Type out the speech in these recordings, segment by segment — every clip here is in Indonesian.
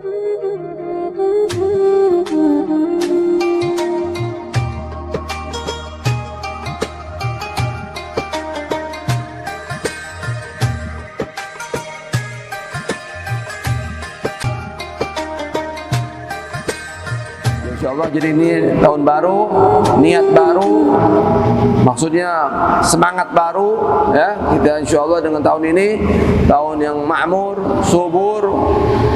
Insyaallah, jadi ini tahun baru, niat baru, maksudnya semangat baru, ya. Kita insyaallah dengan tahun ini tahun yang makmur, subur,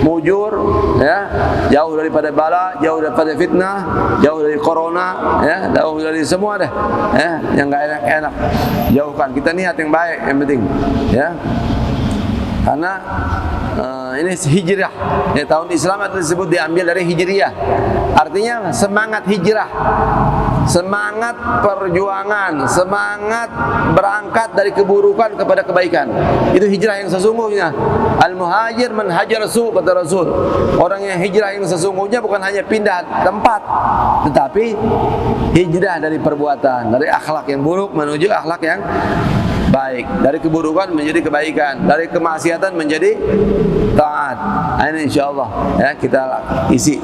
mujur, ya, jauh daripada bala, jauh daripada fitnah, jauh dari corona, ya, jauh dari semua deh, ya, yang nggak enak-enak, jauhkan. Kita niat yang baik, yang penting, ya. Karena ini hijrah, ya, tahun Islam itu disebut diambil dari hijriyah. Artinya semangat hijrah, semangat perjuangan, semangat berangkat dari keburukan kepada kebaikan. Itu hijrah yang sesungguhnya. Al-muhajir man hajar su, kata Rasul. Orang yang hijrah yang sesungguhnya bukan hanya pindah tempat, tetapi hijrah dari perbuatan, dari akhlak yang buruk menuju akhlak yang baik, dari keburukan menjadi kebaikan, dari kemaksiatan menjadi taat. Ini insyaallah, ya, kita isi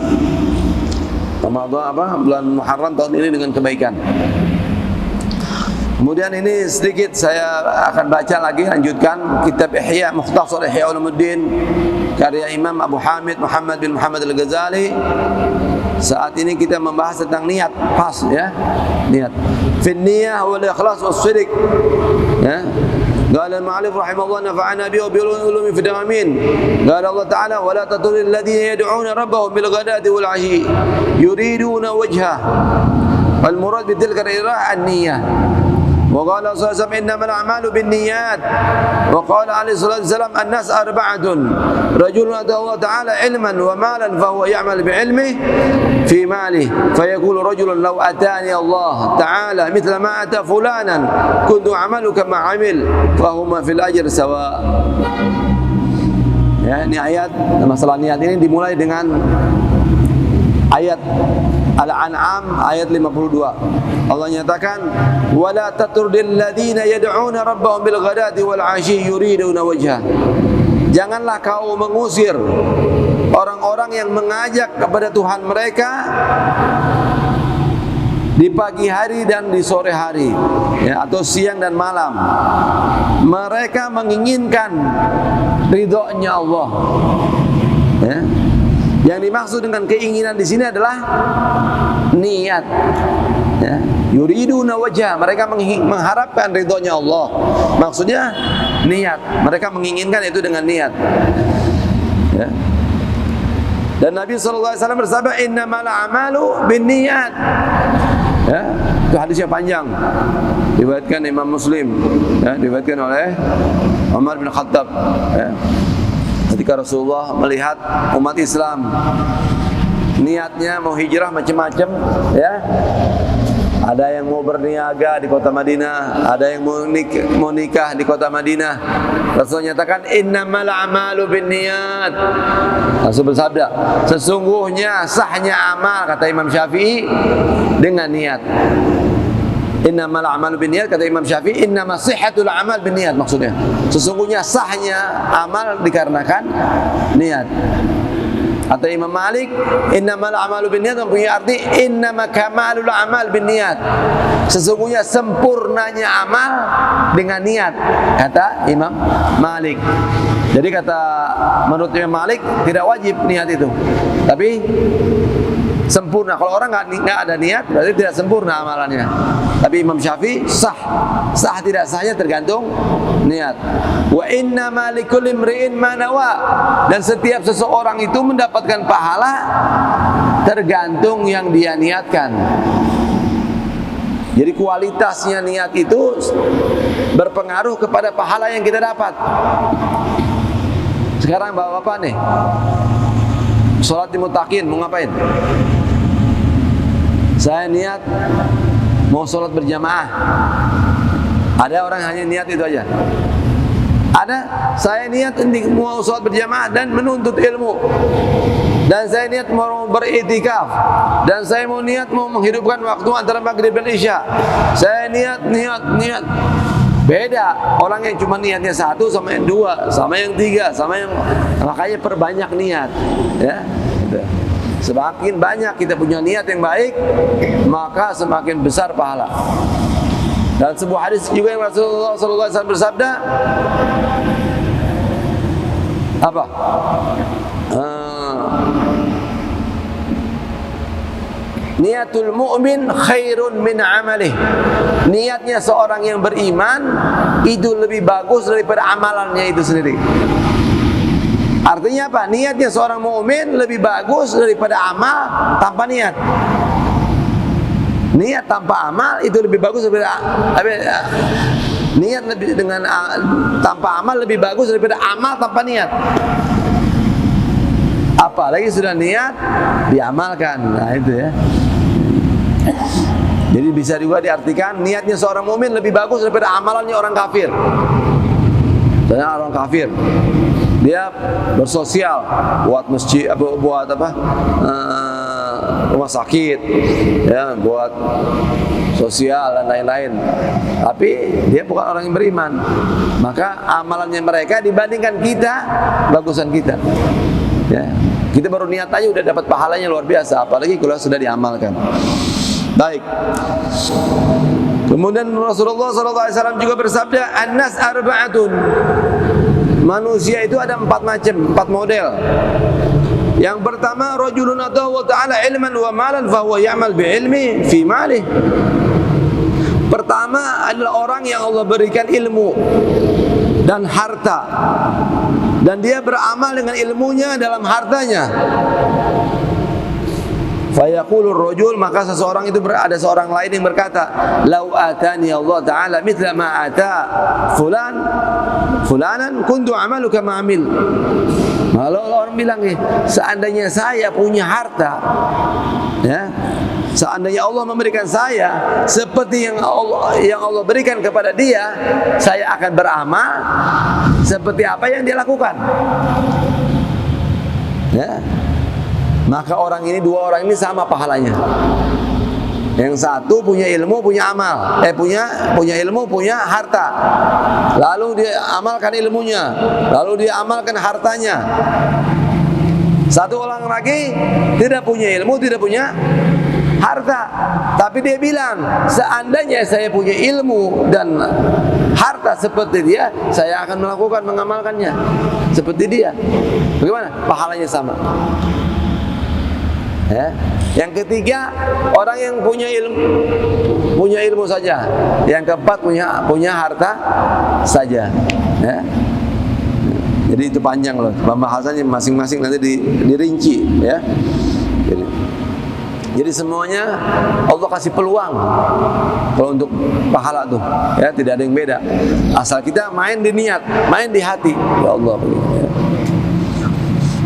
Ramadan bulan Muharram tahun ini dengan kebaikan. Kemudian ini sedikit saya akan baca lagi, lanjutkan kitab Ihya, Mukhtasar Ihya Ulumuddin karya Imam Abu Hamid Muhammad bin Muhammad Al-Ghazali. Saat ini kita membahas tentang niat, pas, ya, niat. Fin niyah wal ikhlas was sidq, ya. Qala al-mu'allif rahimahullah nafa'ana bi ulumi fid amin. Qala Allah Ta'ala wa la tatrul ladhina yad'una rabbahum bil ghadati wal 'ashi yuriduna wajha. Wal murad bi tilka al-irah an-niyyah. وقال صلى الله عليه وسلم إنما الأعمال بالنيات وقال عليه الصلاة والسلام الناس أربعة رجل أتى الله تعالى علما ومالا فهو يعمل بعلمه في ماله فيقول رجل لو أتاني الله تعالى مثل ما أتى فلانا كنت أعمل كما عمل فهما في الأجر سواء. Ya, ini ayat, masalah niat ini dimulai dengan ayat Al-An'am ayat 52. Allah nyatakan wala tatrudil ladzina yad'una rabbahum bil ghadati wal 'ashi yuriduna wajha. Janganlah kau mengusir orang-orang yang mengajak kepada Tuhan mereka di pagi hari dan di sore hari, ya, atau siang dan malam. Mereka menginginkan ridhonya Allah, ya. Yang dimaksud dengan keinginan di sini adalah niat, ya. Yuriduna wajah, mereka mengharapkan ridhonya Allah. Maksudnya niat, mereka menginginkan itu dengan niat, ya. Dan Nabi SAW bersabda innamal a'malu binniyat, ya. Itu hadis yang panjang, diriwayatkan Imam Muslim, ya, diriwayatkan oleh Umar bin Khattab, ya. Ketika Rasulullah melihat umat Islam niatnya mau hijrah macam-macam, ya. Ada yang mau berniaga di kota Madinah, ada yang mau nikah di kota Madinah. Rasul nyatakan innamal a'malu binniyat. Rasul bersabda, sesungguhnya sahnya amal, kata Imam Syafi'i, dengan niat. Innamal a'malu binniyat, kata Imam Syafi'i, innama sihhatul amal binniyat, maksudnya sesungguhnya sahnya amal dikarenakan niat. Kata Imam Malik, innamal a'malu binniyat mempunyai arti innama kamalul amal binniyat. Sesungguhnya sempurnanya amal dengan niat, kata Imam Malik. Jadi kata menurut Imam Malik tidak wajib niat itu, tapi sempurna. Kalau orang nggak ada niat berarti tidak sempurna amalannya. Tapi Imam Syafi'i sah tidak sahnya tergantung niat. Wa inna ma likulli imri'in ma nawa, dan setiap seseorang itu mendapatkan pahala tergantung yang dia niatkan. Jadi kualitasnya niat itu berpengaruh kepada pahala yang kita dapat. Sekarang bapak-bapak nih sholat di Muttaqin, mau ngapain? Saya niat mau sholat berjamaah. Ada orang hanya niat itu aja. Ada, saya niat mau sholat berjamaah dan menuntut ilmu. Dan saya niat mau beritikaf. Dan saya mau niat mau menghidupkan waktu antara maghrib dan isya. Saya niat. Beda orang yang cuma niatnya satu sama yang dua, sama yang tiga, sama yang, makanya perbanyak niat, ya. Gitu. Semakin banyak kita punya niat yang baik, maka semakin besar pahala. Dan sebuah hadis juga yang Rasulullah SAW bersabda, apa? Niatul mu'min khairun min amalih. Niatnya seorang yang beriman itu lebih bagus daripada amalannya itu sendiri. Artinya apa? Niatnya seorang mukmin lebih bagus daripada amal tanpa niat. Niat tanpa amal itu lebih bagus daripada niat lebih dengan tanpa amal lebih bagus daripada amal tanpa niat. Apalagi sudah niat diamalkan. Nah itu ya. Jadi bisa juga diartikan niatnya seorang mukmin lebih bagus daripada amalannya orang kafir. Misalnya orang kafir dia bersosial, buat masjid, buat apa, rumah sakit, ya, buat sosial dan lain-lain. Tapi dia bukan orang yang beriman, maka amalannya mereka dibandingkan kita bagusan kita. Ya, kita baru niat aja udah dapat pahalanya luar biasa, apalagi kalau sudah diamalkan. Baik. Kemudian Rasulullah SAW juga bersabda, "An-nas arba'atun." Manusia itu ada 4 macam, 4 model. Yang pertama, rajulun atahu ta'ala ilman wa malan fa huwa ya'mal bi ilmi fi malih. Pertama adalah orang yang Allah berikan ilmu dan harta, dan dia beramal dengan ilmunya dalam hartanya. Fayaqulur rajul, maka seseorang itu ada seorang lain yang berkata, "Lau atani Allah Ta'ala mithla ma ata fulanan kuntu amalu kama amil." Kalau orang bilang nih, seandainya saya punya harta, ya, seandainya Allah memberikan saya seperti yang Allah berikan kepada dia, saya akan beramal seperti apa yang dia lakukan. Ya. Maka dua orang ini sama pahalanya. Yang satu punya ilmu, punya amal, punya ilmu, punya harta. Lalu dia amalkan ilmunya, lalu dia amalkan hartanya. Satu orang lagi tidak punya ilmu, tidak punya harta, tapi dia bilang, seandainya saya punya ilmu dan harta seperti dia, saya akan mengamalkannya seperti dia. Bagaimana? Pahalanya sama. Ya. Yang ketiga, orang yang punya ilmu saja. Yang keempat punya harta saja. Ya. Jadi itu panjang loh pembahasannya, masing-masing nanti dirinci, ya. Jadi semuanya Allah kasih peluang kalau untuk pahala tuh, ya, tidak ada yang beda. Asal kita main di niat, main di hati. Ya Allah. Ya.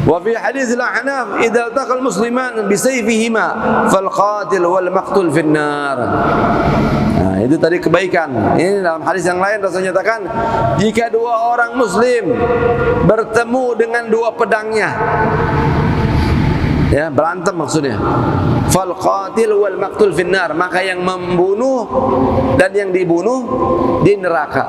Wa fi hadis al-Ahnaf, idza taqal musliman bi sayfihima fal qatil wal maqtul fin nar. Nah, itu tadi kebaikan. Ini dalam hadis yang lain Rasul nyatakan, jika dua orang muslim bertemu dengan dua pedangnya, ya, berantem maksudnya, fal qatil wal maqtul fin nar, maka yang membunuh dan yang dibunuh di neraka.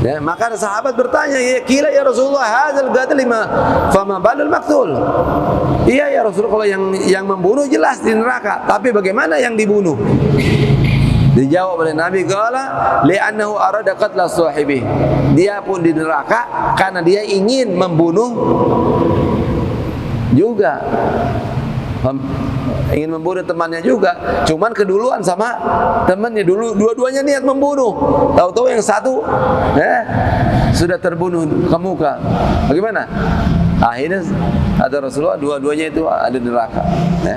Ya, maka ada sahabat bertanya, "Ya kila ya Rasulullah, hadzal qatil lima fama balul maqtul?" Iya ya Rasulullah, kalau yang membunuh jelas di neraka, tapi bagaimana yang dibunuh? Dijawab oleh Nabi, qala li'annahu arada qatla sahibi. Dia pun di neraka karena dia ingin membunuh juga. Ingin membunuh temannya juga, cuman keduluan sama temannya dulu, dua-duanya niat membunuh. Tahu-tahu yang satu sudah terbunuh ke muka. Bagaimana? Akhirnya ada Rasulullah, dua-duanya itu ada di neraka. Ya.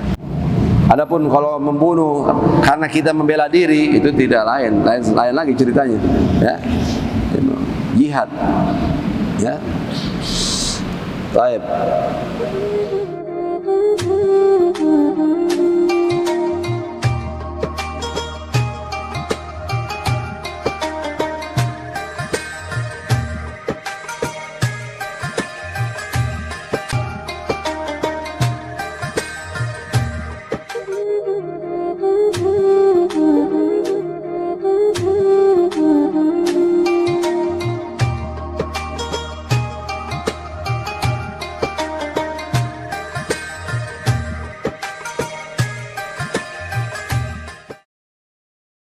Adapun kalau membunuh karena kita membela diri, itu tidak lain lagi ceritanya. Ya. Jihad. Ya. Baik.